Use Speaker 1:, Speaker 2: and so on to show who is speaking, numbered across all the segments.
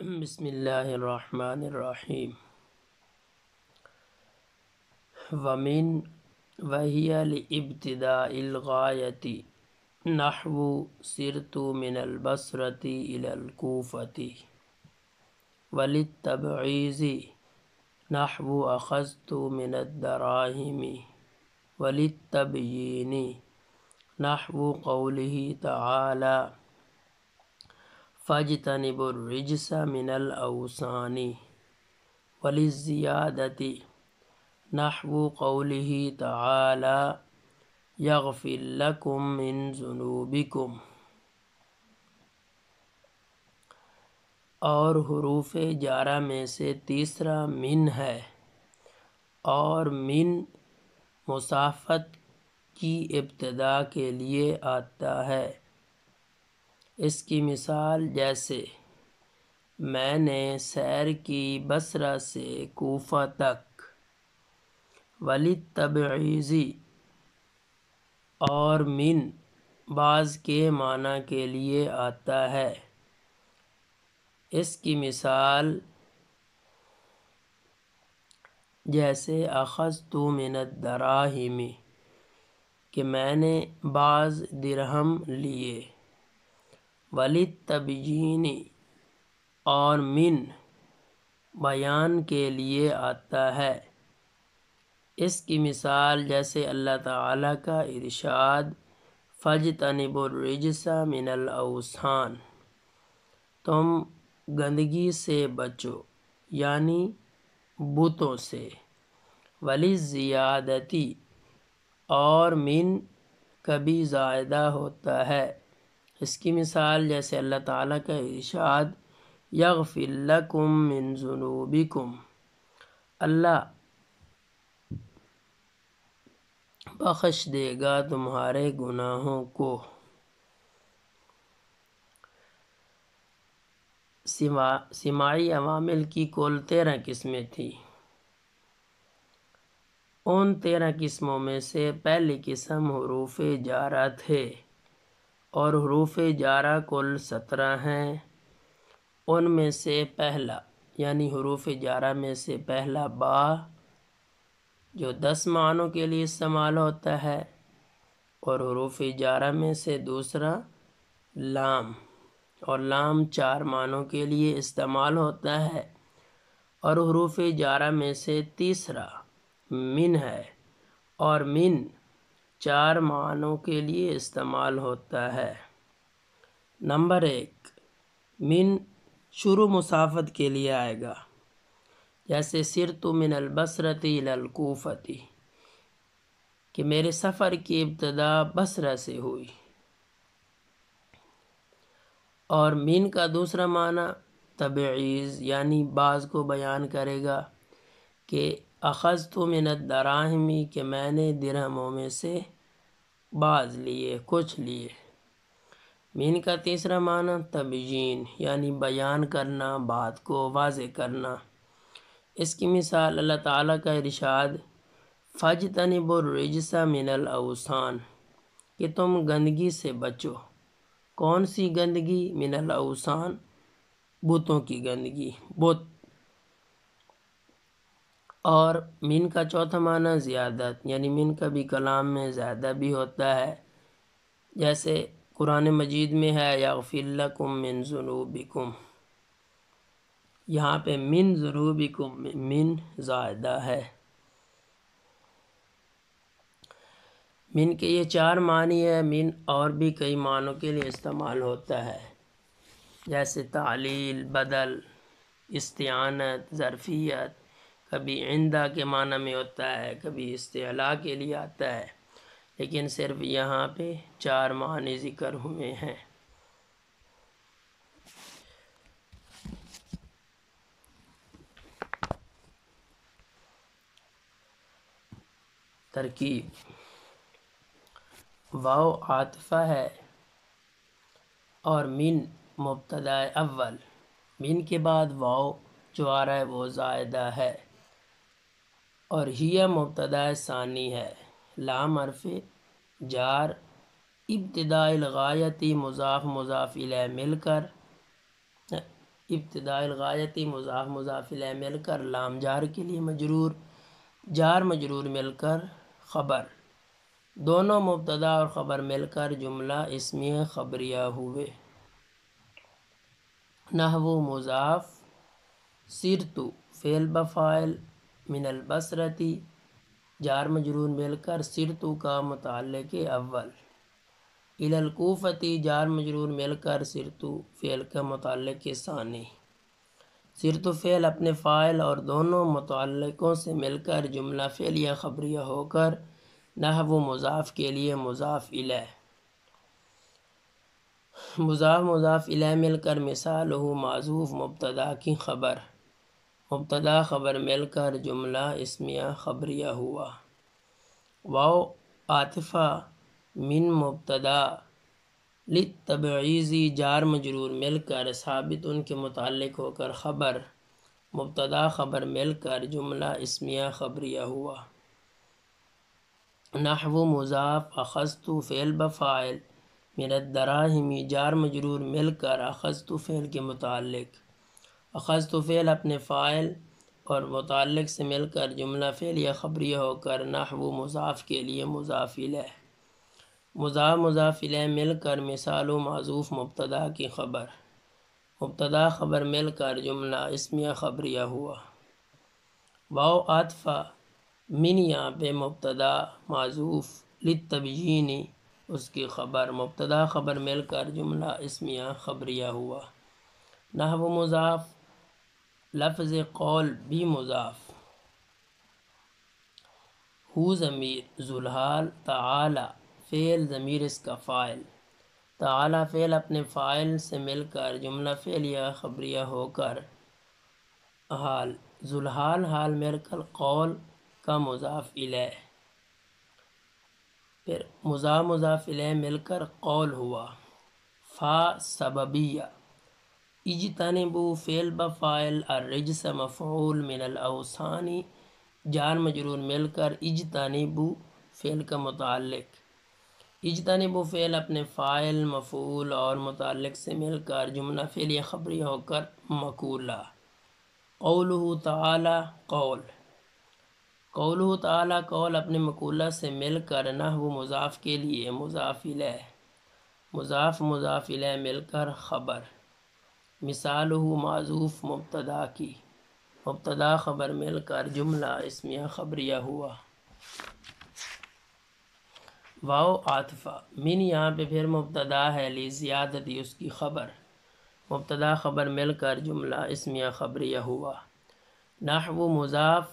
Speaker 1: بسم اللہ الرحمن الرحیم۔ ومن وہی لابتداء الغایۃ نحو سرت من البصرۃ الی الکوفۃ وللتبعیض نحو اخذت من الدراہم وللتبیین نحو قولہ تعالی فاجتنبوا الرجس من الاوثان وللزیادۃ نحو قولہ تعالی یغفر لکم من ذنوبکم۔ اور حروف جارہ میں سے تیسرا من ہے، اور من مصافت کی ابتدا کے لیے آتا ہے۔ اس کی مثال جیسے میں نے سیر کی بصرہ سے کوفہ تک۔ وللتبعیض اور من بعض کے معنی کے لیے آتا ہے۔ اس کی مثال جیسے اخذت من الدراہم کہ میں نے بعض درہم لیے۔ وللتبیین اور من بیان کے لیے آتا ہے۔ اس کی مثال جیسے اللہ تعالیٰ کا ارشاد فاجتنبوا الرجس من الاوثان، تم گندگی سے بچو یعنی بتوں سے۔ وللزیادۃ اور من کبھی زائدہ ہوتا ہے۔ اس کی مثال جیسے اللہ تعالیٰ کا ارشاد یغفر لکم من ذنوبکم، اللہ بخش دے گا تمہارے گناہوں کو۔ سماعی عوامل کی کل 13 قسمیں تھیں۔ ان 13 قسموں میں سے پہلی قسم حروف جارہ تھے، اور حروف جارہ کل 17 ہیں۔ ان میں سے پہلا یعنی حروف جارہ میں سے پہلا با جو 10 معنوں کے لیے استعمال ہوتا ہے، اور حروف جارہ میں سے دوسرا لام، اور لام 4 معنوں کے لیے استعمال ہوتا ہے، اور حروف جارہ میں سے تیسرا من ہے، اور من 4 معنوں کے لیے استعمال ہوتا ہے۔ نمبر 1، من شروع مسافت کے لیے آئے گا، جیسے سرت من البصرۃ الی الکوفۃ کہ میرے سفر کی ابتدا بصرہ سے ہوئی۔ اور من کا دوسرا معنی تبعیض یعنی بعض کو بیان کرے گا کہ اخذت من الدراہم کہ میں نے درہموں میں سے بعض لیے، کچھ لیے۔ من کا تیسرا معنی تبیین یعنی بیان کرنا، بات کو واضح کرنا۔ اس کی مثال اللہ تعالیٰ کا ارشاد فاجتنبوا الرجس من الاوثان کہ تم گندگی سے بچو۔ کون سی گندگی؟ من الاوثان، بتوں کی گندگی، بت۔ اور من کا چوتھا معنی زیادت یعنی من کا بھی کلام میں زیادہ بھی ہوتا ہے، جیسے قرآن مجید میں ہے یغفر لکم من ذنوبکم، یہاں پہ من ذنوبکم میں من زائدہ ہے۔ من کے یہ 4 معنی ہے۔ من اور بھی کئی معنوں کے لیے استعمال ہوتا ہے، جیسے تعلیل، بدل، استعانت، ظرفیت، کبھی عندہ کے معنی میں ہوتا ہے، کبھی استعلاء کے لیے آتا ہے، لیکن صرف یہاں پہ 4 معنی ذکر ہوئے ہیں۔ ترکیب: واو عاطفہ ہے اور من مبتدا اول، من کے بعد واو جو آ رہا ہے وہ زائدہ ہے، اور ہی مبتدا ثانی ہے۔ لام حرف جار، ابتداء الغایت مضاف مضاف الیہ مل کر ابتداء الغایتی مضاف مضاف الیہ مل کر لام جار کے لیے مجرور، جار مجرور مل کر خبر، دونوں مبتدا اور خبر مل کر جملہ اسمیہ خبریہ ہوئے۔ نحو مضاف سرتو فعل بفاعل من البصرتی، جار مجرور مل کر سرتو کا متعلق اول، الی الکوفتی جار مجرور مل کر سرتو فعل کا متعلق ثانی، سرتو فعل اپنے فاعل اور دونوں متعلقوں سے مل کر جملہ فعلیہ خبریہ ہو کر نحو مضاف کے لیے مضاف الیہ، مضاف مضاف الیہ مل کر مثالہ معذوف مبتدا کی خبر، مبتدا خبر مل کر جملہ اسمیہ خبریہ ہوا۔ واو عاطفہ من مبتدا للتبعیضی جار مجرور مل کر ثابت ان کے متعلق ہو کر خبر، مبتدا خبر مل کر جملہ اسمیہ خبریہ ہوا۔ نحو مضاف اخذت فعل بفاعل من الدراہم جار مجرور مل کر اخذت فعل کے متعلق، اخذت فعل اپنے فاعل اور متعلق سے مل کر جملہ فعلیہ خبریہ ہو کر نحو مضاف کے لیے مضاف الیہ، مضاف مضاف الیہ مل کر مثال و معذوف مبتدا کی خبر، مبتدا خبر مل کر جملہ اسمیہ خبریہ ہوا۔ واو عاطفہ من یہاں پہ مبتدا معذوف للتبیین اس کی خبر، مبتدا خبر مل کر جملہ اسمیہ خبریہ ہوا۔ نحو مضاف لفظ قول بھی مضاف، ہو ضمیر ذوالحال تعالی فعل ضمیر اس کا فاعل، تعالی فعل اپنے فاعل سے مل کر جملہ فعلیہ خبریہ ہو کر حال، ذوالحال حال مل کر قول کا مضاف الیہ، پھر مضاف مضاف الیہ مل کر قول ہوا۔ فا سببیہ اجتنبوا فعل بفاعل الرجس مفعول من الاوثان جار مجرور مل کر اجتنبوا فعل کا متعلق، اجتنبوا فعل اپنے فاعل مفعول اور متعلق سے مل کر جملہ فعلیہ خبریہ ہو کر مقولہ۔ قولہ تعالی قول، قولہ تعالی قول اپنے مقولہ سے مل کر نحو مضاف کے لیے مضاف الیہ، مضاف مضاف الیہ مل کر خبر، مثالہ معذوف مبتدا کی، مبتدا خبر مل کر جملہ اسمیہ خبریہ ہوا۔ واو عاطفہ من یہاں پہ پھر مبتدا ہے لی زیادتی اس کی خبر، مبتدا خبر مل کر جملہ اسمیہ خبریہ ہوا۔ نحو مضاف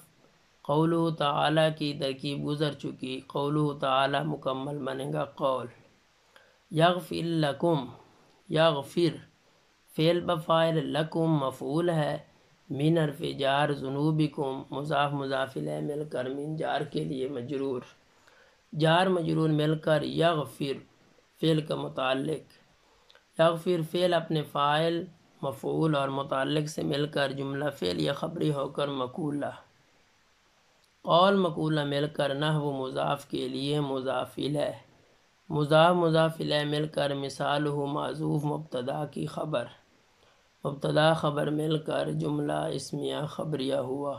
Speaker 1: قولہ تعالی کی ترکیب گزر چکی، قولہ تعالی مکمل بنے گا قول۔ یغفر لکم یغفر فعل بفاعل لکم مفعول ہے، من حرف جار ذنوبکم مضاف مضاف الیہ مل کر من جار کے لیے مجرور، جار مجرور مل کر یغفر فعل کا متعلق، یغفر فعل اپنے فاعل مفعول اور متعلق سے مل کر جملہ فعلیہ خبری ہو کر مقولہ، قول مقولہ مل کر نحو مضاف کے لیے مضاف الیہ، مضاف مضاف الیہ مل کر مثالہ معذوف مبتدا کی خبر، مبتدا خبر مل کر جملہ اسمیہ خبریہ ہوا۔